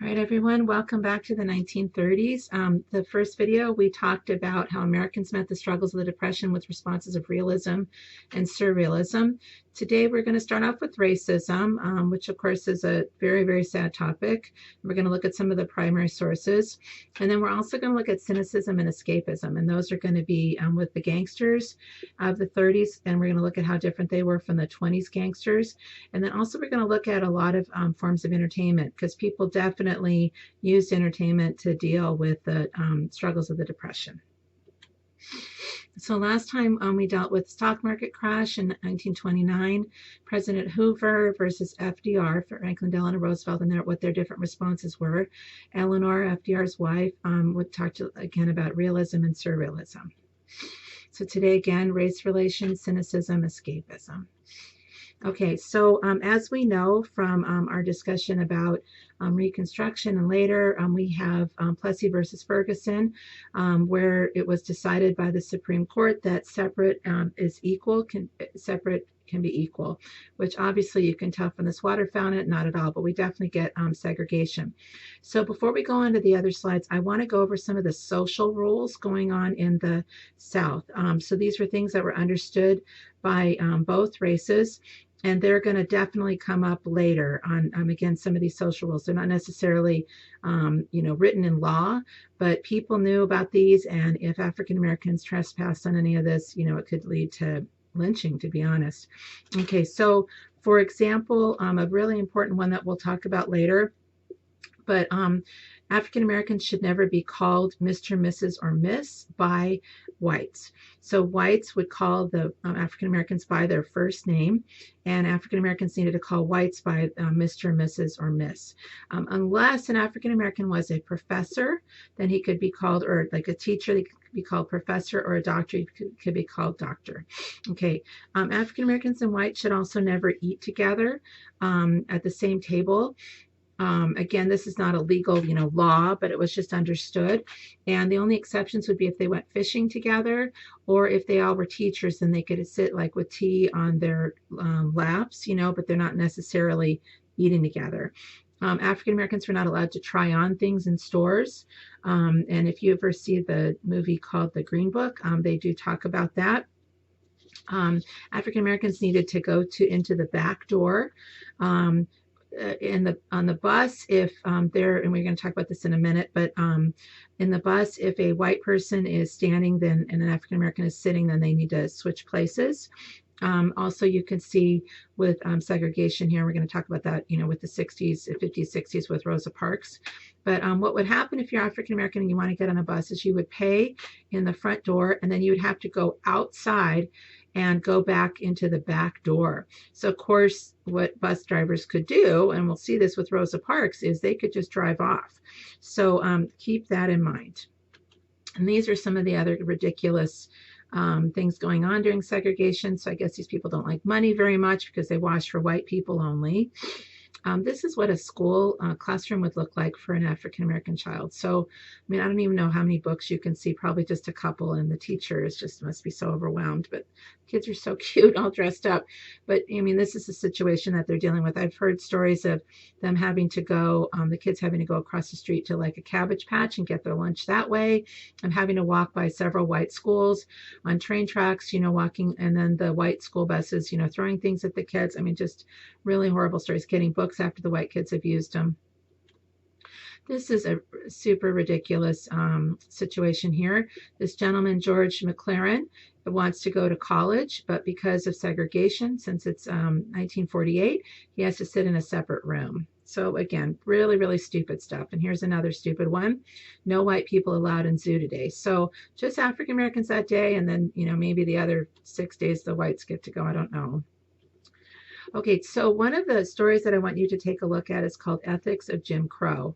All right, everyone, welcome back to the 1930s. The first video, we talked about how Americans met the struggles of the Depression with responses of realism and surrealism. Today, we're going to start off with racism, which, of course, is a very, very sad topic. We're going to look at some of the primary sources. And then we're also going to look at cynicism and escapism. And those are going to be with the gangsters of the 30s. And we're going to look at how different they were from the 20s gangsters. And then also, we're going to look at a lot of forms of entertainment, because people definitely used entertainment to deal with the struggles of the Depression. So last time we dealt with stock market crash in 1929, President Hoover versus FDR, Franklin Delano Roosevelt, and what their different responses were. Eleanor, FDR's wife, would talk again about realism and surrealism. So today again, race relations, cynicism, escapism. Okay, so as we know from our discussion about Reconstruction, and later we have Plessy versus Ferguson, where it was decided by the Supreme Court that separate is equal, separate can be equal, which obviously you can tell from this water fountain, not at all, but we definitely get segregation. So before we go on to the other slides, I want to go over some of the social rules going on in the South. So these were things that were understood by both races. And they're going to definitely come up later on, again, some of these social rules. They're not necessarily, written in law, but people knew about these. And if African Americans trespassed on any of this, it could lead to lynching, to be honest. Okay, so for example, a really important one that we'll talk about later, but African Americans should never be called Mr., Mrs., or Miss by whites. So whites would call the African Americans by their first name, and African Americans needed to call whites by Mr., Mrs., or Miss. Unless an African American was a professor, then he could be called, or like a teacher, they could be called professor, or a doctor, he could be called doctor. Okay, African Americans and whites should also never eat together at the same table. Again, this is not a legal, law, but it was just understood. And the only exceptions would be if they went fishing together, or if they all were teachers, then they could sit like with tea on their laps, but they're not necessarily eating together. African Americans were not allowed to try on things in stores. And if you ever see the movie called The Green Book, they do talk about that. African Americans needed to go into the back door. On the bus, if and we're going to talk about this in a minute, but in the bus, if a white person is standing, then and an African American is sitting, then they need to switch places. Also, you can see with segregation here, we're going to talk about that, with the 60s, 50s, 60s with Rosa Parks. But what would happen if you're African American and you want to get on a bus is you would pay in the front door, and then you would have to go outside and go back into the back door. So, of course, what bus drivers could do, and we'll see this with Rosa Parks, is they could just drive off. So keep that in mind. And these are some of the other ridiculous things going on during segregation. So I guess these people don't like money very much because they wash for white people only. This is what a school classroom would look like for an African American child. So, I don't even know how many books you can see, probably just a couple, and the teacher must be so overwhelmed, but kids are so cute, all dressed up. But this is a situation that they're dealing with. I've heard stories of them having to go, the kids having to go across the street to like a Cabbage Patch and get their lunch that way, and having to walk by several white schools on train tracks, walking, and then the white school buses, throwing things at the kids. Just really horrible stories, getting books after the white kids have used them. This is a super ridiculous situation here. This gentleman, George McLaren, wants to go to college, but because of segregation, since it's 1948, he has to sit in a separate room. So again, really, really stupid stuff. And here's another stupid one. No white people allowed in zoo today. So just African Americans that day, and then, maybe the other 6 days the whites get to go. I don't know. Okay, so one of the stories that I want you to take a look at is called Ethics of Jim Crow.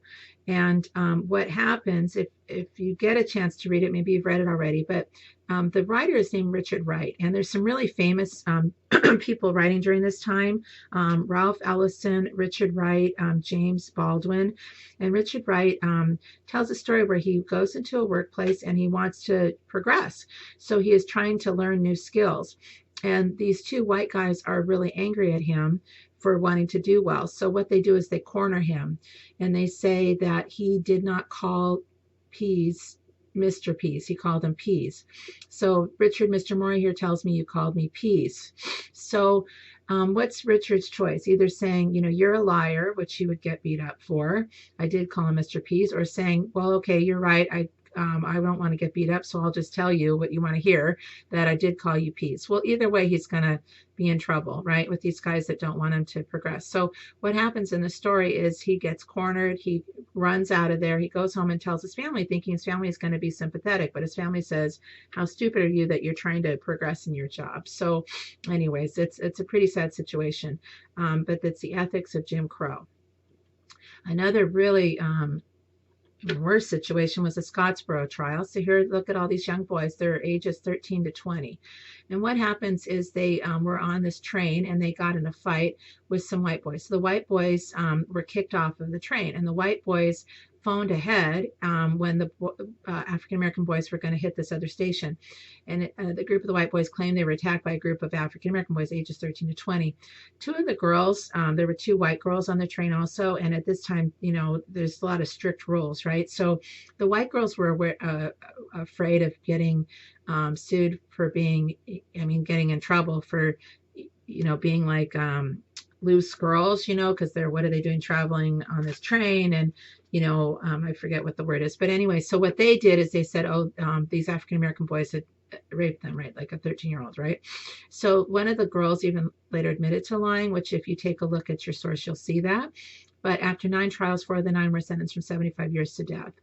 And what happens, if you get a chance to read it, maybe you've read it already, but the writer is named Richard Wright. And there's some really famous people writing during this time. Ralph Ellison, Richard Wright, James Baldwin. And Richard Wright tells a story where he goes into a workplace and he wants to progress. So he is trying to learn new skills. And these two white guys are really angry at him for wanting to do well. So what they do is they corner him, and they say that he did not call Pease Mr. Pease. He called him Pease. So Richard, Mr. Morey here tells me you called me Pease. So what's Richard's choice? Either saying, you're a liar, which he would get beat up for. I did call him Mr. Pease, or saying, well, okay, you're right. I don't want to get beat up, so I'll just tell you what you want to hear, that I did call you Pease. Well, either way, he's going to be in trouble, right, with these guys that don't want him to progress. So what happens in the story is he gets cornered. He runs out of there. He goes home and tells his family, thinking his family is going to be sympathetic. But his family says, how stupid are you that you're trying to progress in your job? So anyways, it's a pretty sad situation. But that's the ethics of Jim Crow. Another really worst situation was the Scottsboro trial. So here, look at all these young boys. They're ages 13 to 20. And what happens is they were on this train and they got in a fight with some white boys. So the white boys were kicked off of the train, and the white boys phoned ahead when the African-American boys were going to hit this other station. And the group of the white boys claimed they were attacked by a group of African-American boys ages 13 to 20. Two of the girls, there were two white girls on the train also. And at this time, there's a lot of strict rules, right? So the white girls were afraid of getting sued for getting in trouble for, being like loose girls, because what are they doing traveling on this train? And, I forget what the word is. But anyway, so what they did is they said, these African-American boys had raped them, right? Like a 13-year-old, right? So one of the girls even later admitted to lying, which if you take a look at your source, you'll see that. But after 9 trials, 4 of the 9 were sentenced from 75 years to death.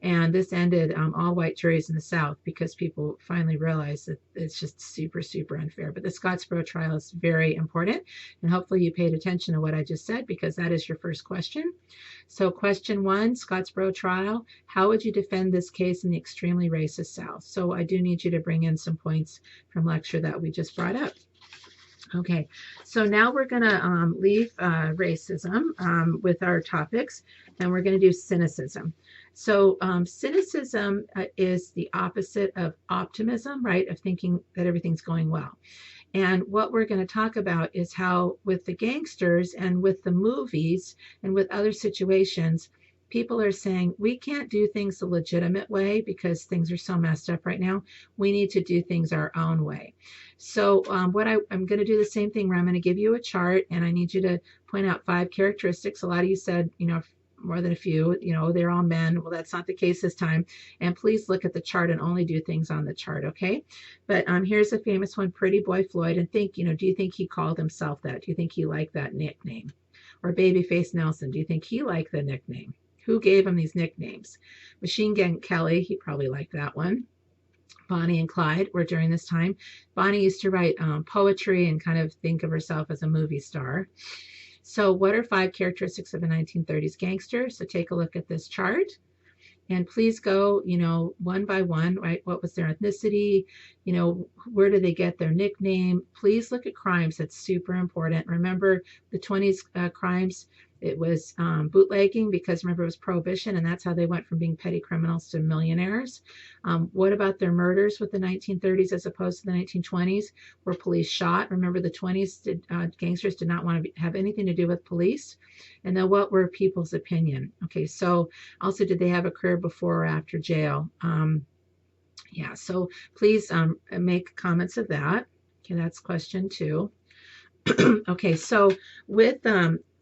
And this ended all white juries in the South because people finally realized that it's just super, super unfair. But the Scottsboro trial is very important. And hopefully you paid attention to what I just said, because that is your first question. So question 1, Scottsboro trial. How would you defend this case in the extremely racist South? So I do need you to bring in some points from lecture that we just brought up. Okay, so now we're going to leave racism with our topics, and we're going to do cynicism. So cynicism is the opposite of optimism, right? Of thinking that everything's going well. And what we're going to talk about is how with the gangsters and with the movies and with other situations, people are saying, we can't do things the legitimate way because things are so messed up right now. We need to do things our own way. So I'm going to do the same thing where I'm going to give you a chart, and I need you to point out 5 characteristics. A lot of you said, more than a few, they're all men. Well, that's not the case this time. And please look at the chart and only do things on the chart, okay? But here's a famous one, Pretty Boy Floyd. And think, do you think he called himself that? Do you think he liked that nickname? Or Babyface Nelson, do you think he liked the nickname? Who gave him these nicknames? Machine Gun Kelly, he probably liked that one. Bonnie and Clyde were during this time. Bonnie used to write poetry and kind of think of herself as a movie star. So what are 5 characteristics of a 1930s gangster? So take a look at this chart. And please go, one by one, right? What was their ethnicity? Where did they get their nickname? Please look at crimes. That's super important. Remember the 20s crimes, it was bootlegging, because remember it was prohibition, and that's how they went from being petty criminals to millionaires. What about their murders with the 1930s as opposed to the 1920s? Were police shot? Remember the 20s gangsters did not want to have anything to do with police. And then what were people's opinion? Okay, so also, did they have a career before or after jail? Yeah, so please make comments of that. Okay, that's question 2. Okay, so with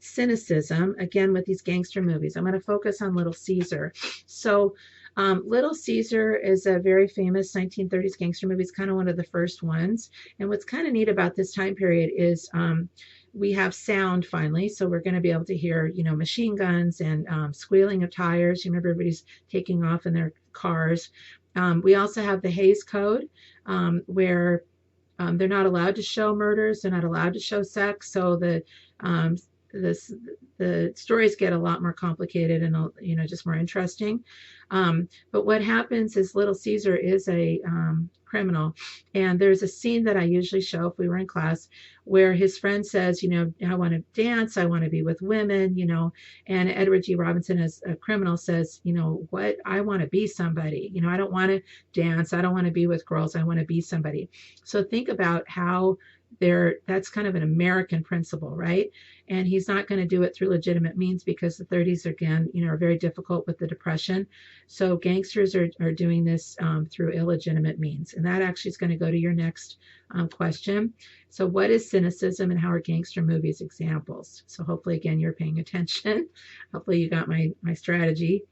cynicism, again, with these gangster movies, I'm going to focus on Little Caesar. So Little Caesar is a very famous 1930s gangster movie. It's kind of one of the first ones. And what's kind of neat about this time period is we have sound finally. So we're going to be able to hear, machine guns and squealing of tires. You remember everybody's taking off in their cars. We also have the Hays Code, where they're not allowed to show murders. They're not allowed to show sex. So the stories get a lot more complicated and just more interesting. But what happens is Little Caesar is a criminal, and there's a scene that I usually show if we were in class where his friend says, I want to dance, I want to be with women, and Edward G. Robinson as a criminal says, what, I want to be somebody, I don't want to dance, I don't want to be with girls, I want to be somebody. So think about how that's kind of an American principle, right? and he's not going to do it through legitimate means because the 30s, again, are very difficult with the Depression. So gangsters are doing this through illegitimate means. And that actually is going to go to your next question. So what is cynicism and how are gangster movies examples? So hopefully, again, you're paying attention. Hopefully you got my strategy.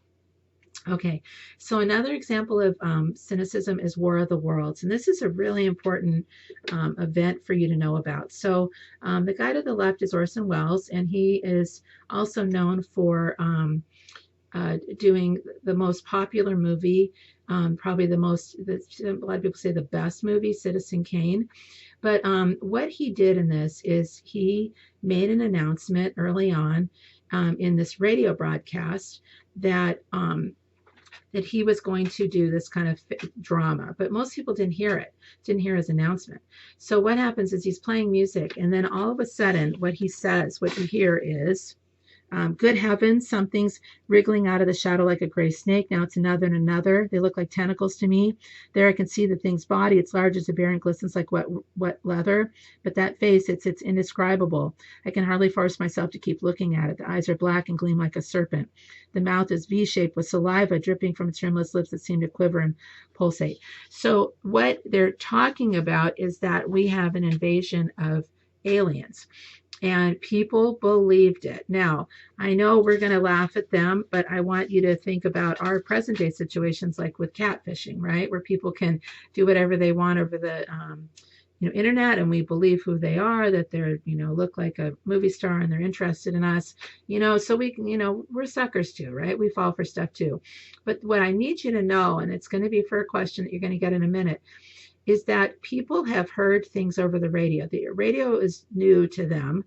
Okay, so another example of cynicism is War of the Worlds, and this is a really important event for you to know about. So the guy to the left is Orson Welles, and he is also known for doing the most popular movie, probably a lot of people say the best movie, Citizen Kane. But what he did in this is he made an announcement early on in this radio broadcast that he was going to do this kind of drama, but most people didn't hear his announcement. So what happens is he's playing music, and then all of a sudden what he says, what you hear is, good heavens, something's wriggling out of the shadow like a gray snake. Now it's another and another. They look like tentacles to me. There I can see the thing's body. It's large as a bear and glistens like wet leather. But that face, it's indescribable. I can hardly force myself to keep looking at it. The eyes are black and gleam like a serpent. The mouth is V-shaped with saliva dripping from its rimless lips that seem to quiver and pulsate. So what they're talking about is that we have an invasion of aliens. And people believed it. Now, I know we're going to laugh at them, but I want you to think about our present day situations like with catfishing, right? Where people can do whatever they want over the internet, and we believe who they are, that they're, look like a movie star and they're interested in us, so we can, we're suckers too, right? We fall for stuff too. But what I need you to know, and it's going to be for a question that you're going to get in a minute, is that people have heard things over the radio. The radio is new to them,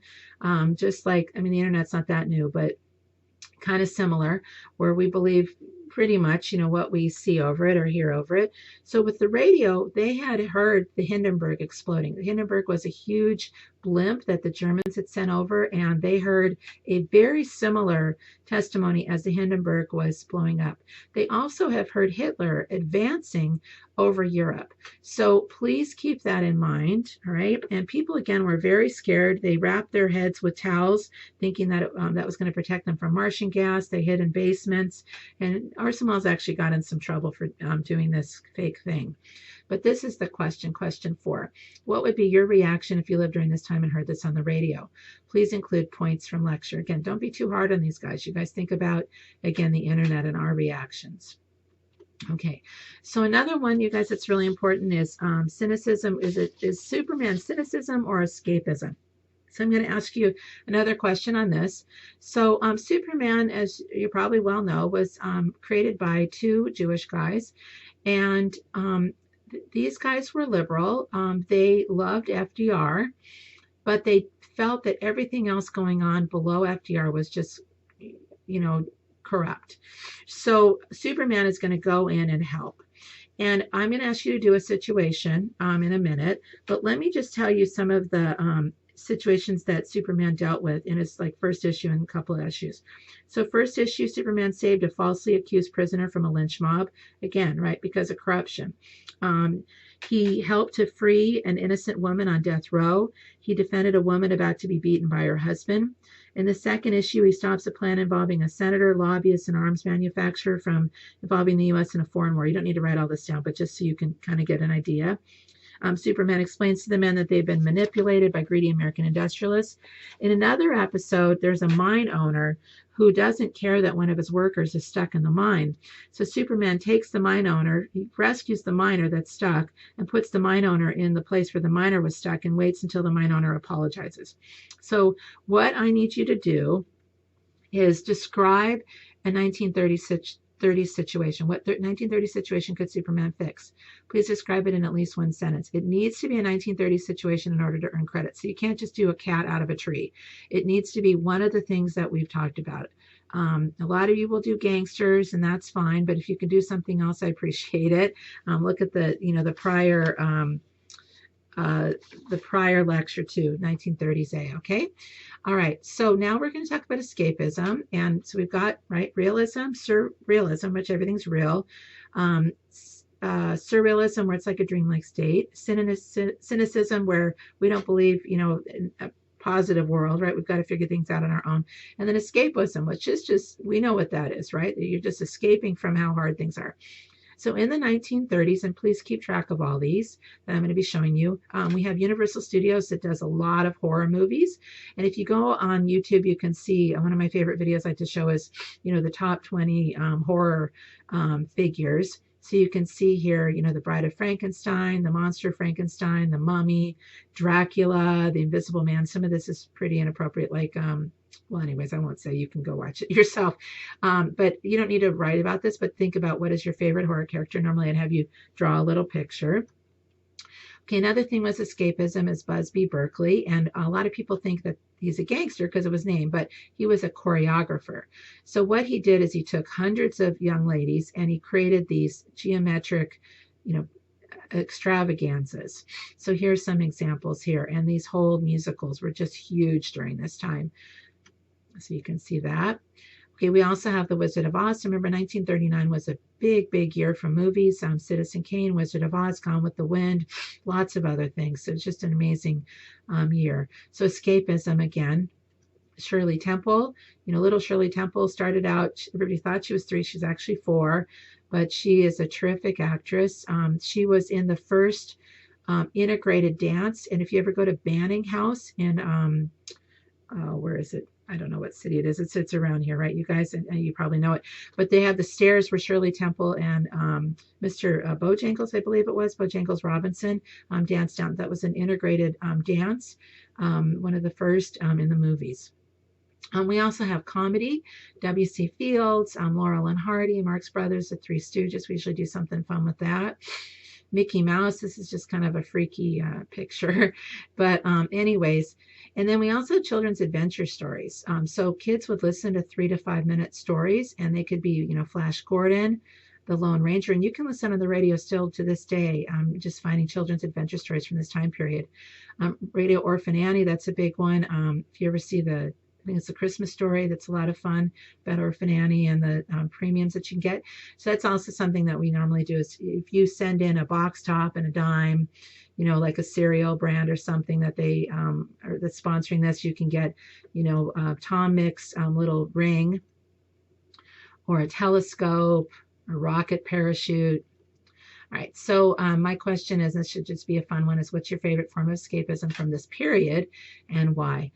just like, the internet's not that new, but kind of similar, where we believe pretty much, what we see over it or hear over it. So with the radio, they had heard the Hindenburg exploding. The Hindenburg was a huge blimp that the Germans had sent over, and they heard a very similar testimony as the Hindenburg was blowing up. They also have heard Hitler advancing over Europe. So please keep that in mind, all right? And people, again, were very scared. They wrapped their heads with towels, thinking that that was going to protect them from Martian gas. They hid in basements, and Orson Welles actually got in some trouble for doing this fake thing. But this is the question 4. What would be your reaction if you lived during this time and heard this on the radio? Please include points from lecture. Again, don't be too hard on these guys. You guys think about, again, the internet and our reactions. Okay, so another one, you guys, that's really important is cynicism. Is Superman cynicism or escapism? So I'm going to ask you another question on this. So Superman, as you probably well know, was created by 2 Jewish guys, and these guys were liberal. They loved FDR, but they felt that everything else going on below FDR was just, corrupt. So Superman is going to go in and help. And I'm going to ask you to do a situation in a minute, but let me just tell you some of the situations that Superman dealt with in his first issue and a couple of issues. So first issue, Superman saved a falsely accused prisoner from a lynch mob, again, right, because of corruption. He helped to free an innocent woman on death row. He defended a woman about to be beaten by her husband. In the second issue, he stops a plan involving a senator, lobbyist, and arms manufacturer from involving the U.S. in a foreign war. You don't need to write all this down, but just so you can kind of get an idea. Superman explains to the men that they've been manipulated by greedy American industrialists. In another episode, there's a mine owner who doesn't care that one of his workers is stuck in the mine. So Superman takes the mine owner, he rescues the miner that's stuck, and puts the mine owner in the place where the miner was stuck and waits until the mine owner apologizes. So what I need you to do is describe a 1930s situation. What 1930s situation could Superman fix? Please describe it in at least one sentence. It needs to be a 1930s situation in order to earn credit. So you can't just do a cat out of a tree. It needs to be one of the things that we've talked about. A lot of you will do gangsters, and that's fine. But if you can do something else, I appreciate it. Look at the prior lecture too, 1930s A, okay? All right, so now we're going to talk about escapism. And so we've got, right, realism, surrealism, which everything's real. Surrealism, where it's like a dreamlike state. Cynicism, where we don't believe, positive world, right? We've got to figure things out on our own. And then escapism, which is just, we know what that is, right? You're just escaping from how hard things are. So in the 1930s, and please keep track of all these that I'm going to be showing you, we have Universal Studios that does a lot of horror movies. And if you go on YouTube, you can see one of my favorite videos I like to show is, the top 20 horror figures. So you can see here, the Bride of Frankenstein, the Monster of Frankenstein, the Mummy, Dracula, the Invisible Man. Some of this is pretty inappropriate, like, well, anyways, I won't say, you can go watch it yourself. But you don't need to write about this, but think about what is your favorite horror character. Normally I'd have you draw a little picture. Okay, another thing was escapism is Busby Berkeley, and a lot of people think that he's a gangster because of his name, but he was a choreographer. So what he did is he took hundreds of young ladies and he created these geometric, extravaganzas. So here's some examples here, and these whole musicals were just huge during this time. So you can see that. Okay, we also have The Wizard of Oz. Remember, 1939 was a big, big year for movies. Citizen Kane, Wizard of Oz, Gone with the Wind, lots of other things. So it's just an amazing year. So escapism again. Shirley Temple, little Shirley Temple started out, everybody thought she was 3, she's actually 4, but she is a terrific actress. She was in the first integrated dance. And if you ever go to Banning House in, where is it? I don't know what city it is. It sits around here, right, you guys? And you probably know it. But they have the stairs where Shirley Temple and Mr. Bojangles, I believe it was, Bojangles Robinson, danced down. That was an integrated dance, one of the first in the movies. We also have comedy, W.C. Fields, Laurel and Hardy, Marx Brothers, the Three Stooges. We usually do something fun with that. Mickey Mouse, this is just kind of a freaky picture. But anyways, and then we also have children's adventure stories. So kids would listen to 3 to 5 minute stories, and they could be, Flash Gordon, the Lone Ranger, and you can listen on the radio still to this day, just finding children's adventure stories from this time period. Radio Orphan Annie, that's a big one. If you ever see I think it's a Christmas Story, that's a lot of fun, about Orphan Annie and the premiums that you can get. So that's also something that we normally do is if you send in a box top and a dime, like a cereal brand or something that they are that's sponsoring this, you can get, Tom Mix little ring or a telescope, a rocket parachute. All right, so my question is, this should just be a fun one, is what's your favorite form of escapism from this period and why?